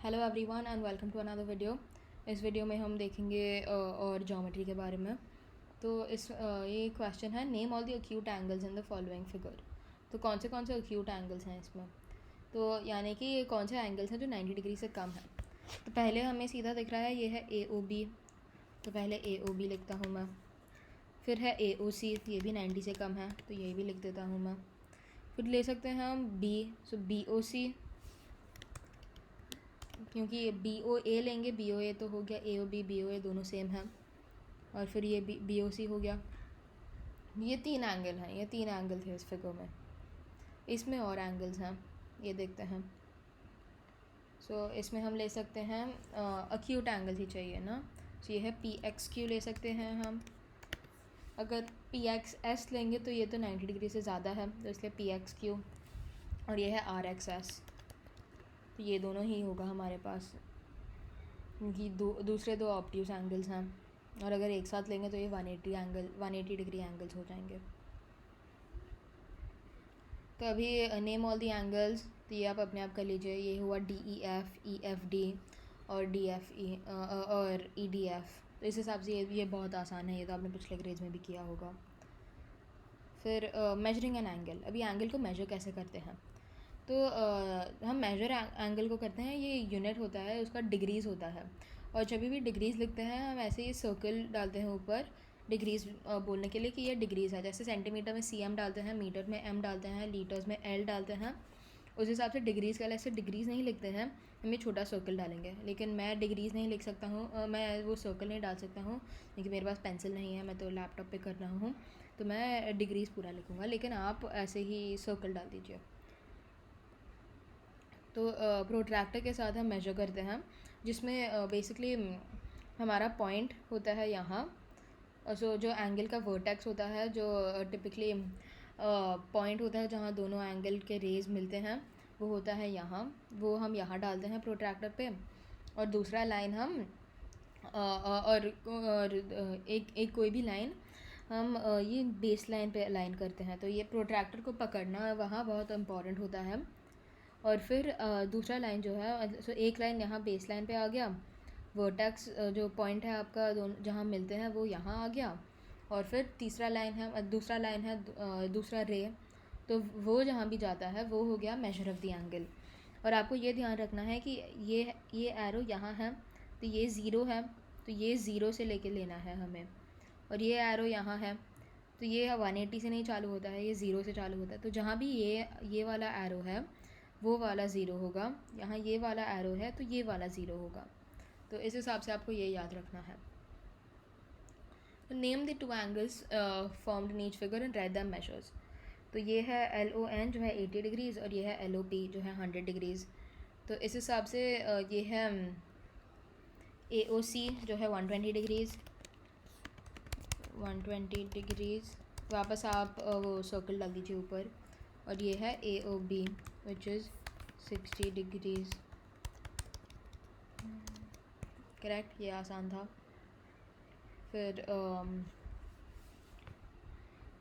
Hello everyone and welcome to another video. इस video में हम देखेंगे और ज्योमेट्री के बारे में। तो ये क्वेश्चन है, name all the acute angles in the following figure. तो कौन से एक्यूट एंगल्स हैं इसमें, तो यानी कि ये कौन से एंगल्स हैं जो 90 डिग्री से कम है। तो पहले हमें सीधा दिख रहा है, ये है ए ओ बी। तो पहले ए ओ बी लिखता हूँ मैं। फिर है ए ओ सी, ये भी 90 से कम है, तो ये भी लिख देता हूँ मैं। फिर ले सकते हैं हम बी, सो बी ओ सी, क्योंकि ये बी ओ ए लेंगे, बी ओ ए तो हो गया, ए ओ बी ओ ए दोनों सेम हैं। और फिर ये बी ओ सी हो गया। ये तीन एंगल हैं, ये तीन एंगल थे इस फिगर में। इसमें और एंगल्स हैं, ये देखते हैं। इसमें हम ले सकते हैं अक्यूट एंगल ही चाहिए ना। ये है पी एक्स क्यू ले सकते हैं हम। अगर पी एक्स एस लेंगे तो ये तो 90 डिग्री से ज़्यादा है, तो इसलिए पी एक्स क्यू। और ये है आर एक्स एस, तो ये दोनों ही होगा हमारे पास, क्योंकि दूसरे दो ऑब्ट्यूज एंगल्स हैं। और अगर एक साथ लेंगे तो ये 180 डिग्री एंगल्स हो जाएंगे। तो अभी नेम ऑल दी एंगल्स, तो ये आप अपने आप कर लीजिए। ये हुआ ई एफ डी और डी एफ ई और ई डी एफ। तो इस हिसाब से ये बहुत आसान है, ये तो आपने पिछले ग्रेड्स में भी किया होगा। फिर मेजरिंग एन एंगल। अभी एंगल को मेजर कैसे करते हैं, तो हम मेजर एंगल को करते हैं, ये यूनिट होता है उसका, डिग्रीज़ होता है। और जब भी डिग्रीज़ लिखते हैं हम ऐसे ही सर्कल डालते हैं ऊपर डिग्रीज़ बोलने के लिए कि ये डिग्रीज़ है। जैसे सेंटीमीटर में CM डालते हैं, मीटर में M डालते हैं, लीटर्स में L डालते हैं। उस हिसाब से डिग्रीज़ का ऐसे डिग्रीज़ नहीं लिखते हैं, हम ये छोटा सर्कल डालेंगे। लेकिन मैं डिग्रीज़ नहीं लिख सकता हूँ, मैं वो सर्कल नहीं डाल सकता हूँ क्योंकि मेरे पास पेंसिल नहीं है, मैं तो लैपटॉप पे कर रहा हूँ। तो मैं डिग्रीज़ पूरा लिखूँगा, लेकिन आप ऐसे ही सर्कल डाल दीजिए। तो प्रोट्रैक्टर के साथ हम मेजर करते हैं, जिसमें बेसिकली हमारा पॉइंट होता है यहाँ। सो जो एंगल का वर्टेक्स होता है, जो टिपिकली पॉइंट होता है जहाँ दोनों एंगल के रेज मिलते हैं, वो होता है यहाँ। वो हम यहाँ डालते हैं प्रोट्रैक्टर पे। और दूसरा लाइन हम और एक कोई भी लाइन हम ये बेस लाइन पे अलाइन करते हैं। तो ये प्रोट्रैक्टर को पकड़ना वहाँ बहुत इम्पॉर्टेंट होता है। और फिर दूसरा लाइन जो है, एक लाइन यहाँ बेस लाइन पे आ गया, वर्टेक्स जो पॉइंट है आपका दोनों जहाँ मिलते हैं वो यहाँ आ गया। और फिर दूसरा लाइन है दूसरा रे, तो वो जहाँ भी जाता है वो हो गया मेजर ऑफ द एंगल। और आपको ये ध्यान रखना है कि ये एरो यहाँ है, तो ये ज़ीरो है, तो ये ज़ीरो से लेके लेना है हमें। और ये एरो यहाँ है, तो ये 180 से नहीं चालू होता है, ये ज़ीरो से चालू होता है। तो जहाँ भी ये वाला एरो है वो वाला ज़ीरो होगा, यहाँ ये वाला एरो है तो ये वाला ज़ीरो होगा। तो इस हिसाब से आपको ये याद रखना है। Name the two angles formed in each figure and right the measures. तो ये है LON जो है 80 डिग्रीज़, और ये है LOP जो है 100 डिग्रीज़। तो इस हिसाब से ये है AOC जो है 120 डिग्रीज़, 120 डिग्रीज़। वापस आप वो सर्कल डाल दीजिए ऊपर। और ये है AOB which is 60 degrees. Correct, ये आसान था। फिर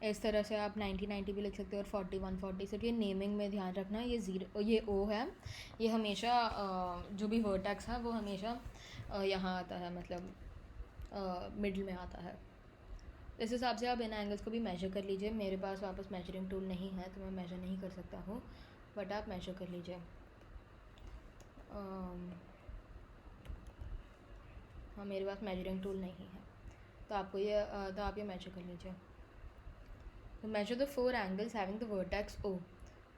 इस तरह से आप 90 भी लिख सकते हो, और 41 सिर्फ ये नेमिंग में ध्यान रखना। ये ज़ीरो, ये O है, ये हमेशा जो भी वर्टेक्स है वो हमेशा यहाँ आता है, मतलब मिडल में आता है। इस हिसाब से आप इन एंगल्स को भी मेजर कर लीजिए। मेरे पास वापस मेजरिंग टूल नहीं है तो मैं मेजर नहीं कर सकता हूँ, बट आप मेजर कर लीजिए। हाँ, मेरे पास मेजरिंग टूल नहीं है, तो आप ये मेजर कर लीजिए। तो measure the 4 angles having the vertex O।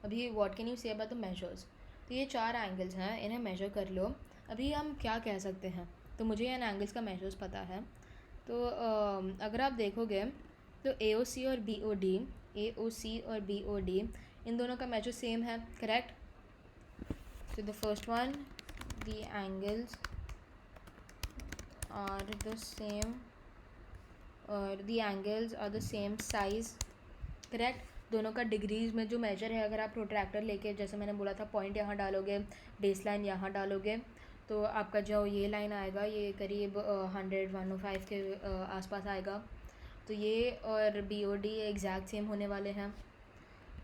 अभी what can you say about the measures. तो ये 4 एंगल्स हैं, इन्हें मेजर कर लो। अभी हम क्या कह सकते हैं, तो मुझे इन एंगल्स का मेजर्स पता है। तो अगर आप देखोगे तो AOC और BOD, AOC और BOD इन दोनों का मेजर सेम है, correct. So the first one, the angles are the same, और the angles are the same size, correct. दोनों का डिग्रीज़ में जो मेजर है, अगर आप प्रोट्रैक्टर लेके, जैसे मैंने बोला था, पॉइंट यहाँ डालोगे, बेस लाइन यहाँ डालोगे, तो आपका जो ये लाइन आएगा ये करीब 105 के आसपास आएगा। तो ये और BOD एग्जैक्ट सेम होने वाले हैं,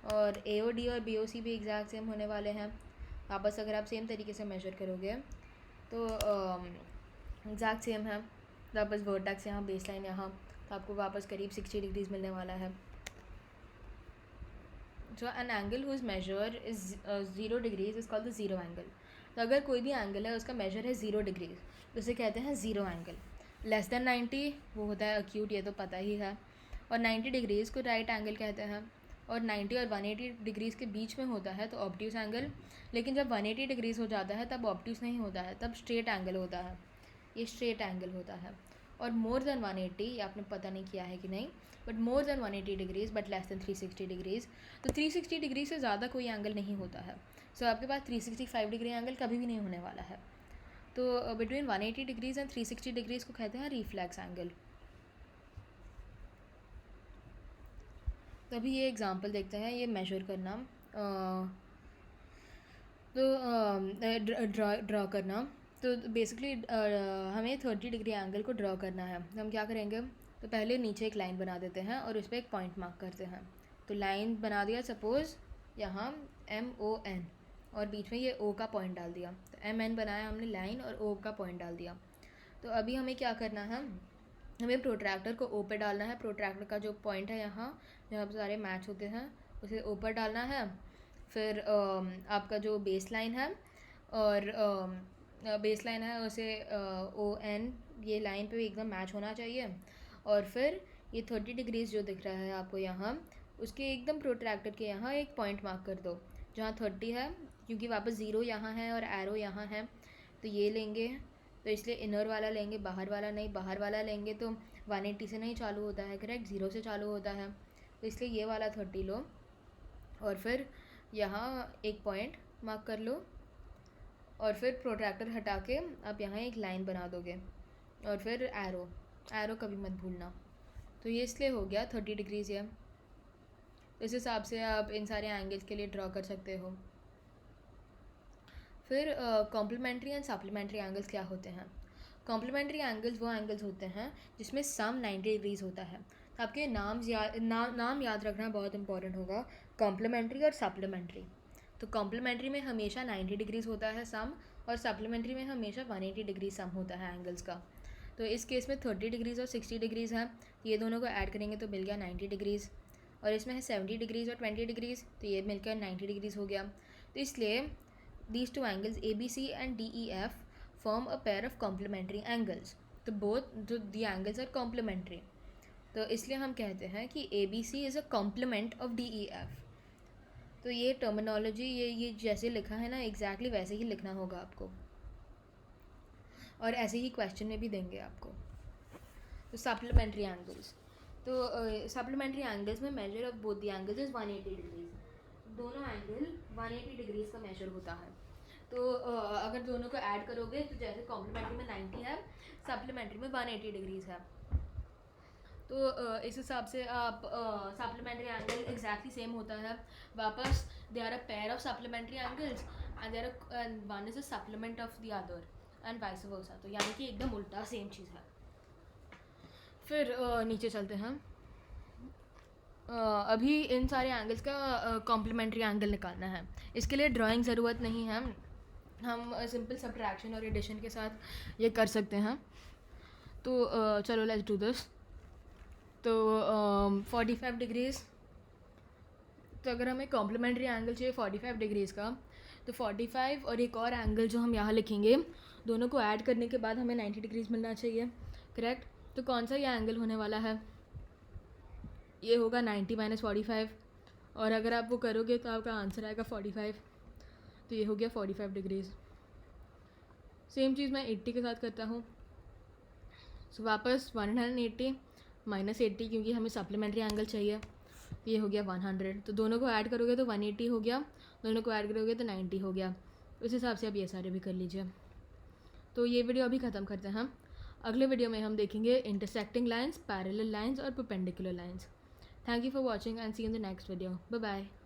और AOD और BOC भी एग्जैक्ट सेम होने वाले हैं। वापस अगर आप सेम तरीके से मेजर करोगे तो एग्जैक्ट सेम है, वापस वर्टेक्स यहाँ, बेस लाइन यहाँ, तो आपको वापस करीब 60 डिग्रीज मिलने वाला है. So an angle whose measure is 0 degrees is called the zero angle. तो अगर कोई भी एंगल है उसका मेजर है 0 डिग्रीज तो उसे कहते हैं ज़ीरो एंगल. लेस देन 90 वो होता है अक्यूट, ये तो पता ही है. और 90 डिग्रीज़ को राइट एंगल कहते हैं. और 90 और 180 डिग्रीज़ के बीच में होता है तो ऑब्ट्यूस एंगल. लेकिन जब 180 डिग्रीज़ हो जाता है तब ऑब्ट्यूस नहीं होता है, तब स्ट्रेट एंगल होता है. ये स्ट्रेट एंगल होता है. और मोर देन 180, ये आपने पता नहीं किया है कि नहीं, but more than 180 degrees but less than 360 degrees. तो 360 डिग्री से ज़्यादा कोई एंगल नहीं होता है. सो आपके पास 365 डिग्री एंगल कभी भी नहीं होने वाला है. तो बिटवीन 180 डिग्रीज़ एंड 360 डिग्रीज़ को कहते हैं रिफ्लेक्स एंगल. तो अभी ये एग्जांपल देखते हैं, ये मेजर करना, तो ड्रॉ करना. तो बेसिकली हमें 30 डिग्री एंगल को ड्रॉ करना है. तो हम क्या करेंगे, तो पहले नीचे एक लाइन बना देते हैं और उस पर एक पॉइंट मार्क करते हैं. तो लाइन बना दिया सपोज़ यहाँ MON, और बीच में ये O का पॉइंट डाल दिया. तो MN बनाया हमने लाइन और O का पॉइंट डाल दिया. तो अभी हमें क्या करना है, हमें प्रोट्रैक्टर को O पे डालना है. प्रोट्रैक्टर का जो पॉइंट है यहाँ जहाँ पर सारे मैच होते हैं उसे O पर डालना है. फिर आपका जो बेस लाइन है और बेस लाइन है उसे ON ये लाइन पे एकदम मैच होना चाहिए. और फिर ये 30 डिग्रीज़ जो दिख रहा है आपको यहाँ, उसके एकदम प्रोट्रैक्टर के यहाँ एक पॉइंट मार्क कर दो जहाँ 30 है, क्योंकि वापस ज़ीरो यहाँ है और एरो यहाँ है. तो ये लेंगे, तो इसलिए इनर वाला लेंगे, बाहर वाला नहीं. बाहर वाला लेंगे तो 180 से नहीं चालू होता है, करेक्ट, 0 से चालू होता है. तो इसलिए ये वाला 30 लो और फिर यहाँ एक पॉइंट मार्क कर लो और फिर प्रोट्रैक्टर हटा के आप यहाँ एक लाइन बना दोगे और फिर एरो कभी मत भूलना. तो ये इसलिए हो गया 30 डिग्रीज़. ये इस हिसाब से आप इन सारे एंगल्स के लिए ड्रॉ कर सकते हो. फिर कॉम्प्लीमेंट्री एंड सप्लीमेंट्री एंगल्स क्या होते हैं. कॉम्प्लीमेंट्री एंगल्स वो एंगल्स होते हैं जिसमें सम 90 डिग्रीज़ होता है. तो आपके नाम याद रखना बहुत इंपॉर्टेंट होगा, कॉम्प्लीमेंट्री और सप्लीमेंट्री. तो कॉम्प्लीमेंट्री में हमेशा 90 डिग्रीज़ होता है सम, और सप्लीमेंट्री में हमेशा 180 डिग्री सम होता है एंगल्स का. तो इस केस में 30 डिग्रीज़ और 60 डिग्रीज़ है, ये दोनों को ऐड करेंगे तो मिल गया 90 डिग्रीज़. और इसमें है 70 डिग्रीज़ और 20 डिग्रीज़, तो ये मिलकर 90 डिग्रीज़ हो गया. तो इसलिए these two angles ABC and DEF form a pair of complementary angles. तो both the angles are complementary. तो इसलिए हम कहते हैं कि ABC is a complement of DEF. तो ये टर्मिनोलॉजी ये जैसे लिखा है ना एग्जैक्टली वैसे ही लिखना होगा आपको, और ऐसे ही क्वेश्चन में भी देंगे आपको. तो सप्लीमेंट्री एंगल्स, तो सप्लीमेंट्री एंगल्स में measure of both the angles is 180 degrees. दोनों एंगल 180 डिग्रीज़ का मेजर होता है. तो अगर दोनों को ऐड करोगे तो जैसे कॉम्प्लीमेंट्री में 90 है, सप्लीमेंट्री में 180 डिग्रीज़ है. तो इस हिसाब से आप सप्लीमेंट्री एंगल एग्जैक्टली सेम होता है. वापस they are a pair of supplementary angles and one is a supplement of the other and vice versa. तो यानी कि एकदम उल्टा सेम चीज़ है. फिर नीचे चलते हैं. अभी इन सारे एंगल्स का कॉम्प्लीमेंट्री एंगल निकालना है. इसके लिए ड्राइंग ज़रूरत नहीं है, हम सिंपल सब्ट्रैक्शन और एडिशन के साथ ये कर सकते हैं. तो चलो लेट्स डू दिस. तो 45 डिग्रीज़, तो अगर हमें कॉम्प्लीमेंट्री एंगल चाहिए 45 डिग्रीज़ का, तो 45 और एक और एंगल जो हम यहाँ लिखेंगे, दोनों को ऐड करने के बाद हमें 90 डिग्रीज़ मिलना चाहिए, करेक्ट. तो कौन सा ये एंगल होने वाला है, ये होगा 90 - 45. और अगर आप वो करोगे तो आपका आंसर आएगा 45. तो ये हो गया 45 डिग्रीज़. सेम चीज़ मैं 80 के साथ करता हूँ. सो वापस 180 - 80, क्योंकि हमें सप्लीमेंट्री एंगल चाहिए. तो ये हो गया 100. तो दोनों को ऐड करोगे तो 180 हो गया, दोनों को ऐड करोगे तो 90 हो गया. उस हिसाब से आप ये सारे भी कर लीजिए. तो ये वीडियो अभी ख़त्म करते हैं. अगले वीडियो में हम देखेंगे इंटरसेक्टिंग लाइन्स, पैरेलल लाइन्स और perpendicular lines. Thank you for watching and see you in the next video. Bye bye.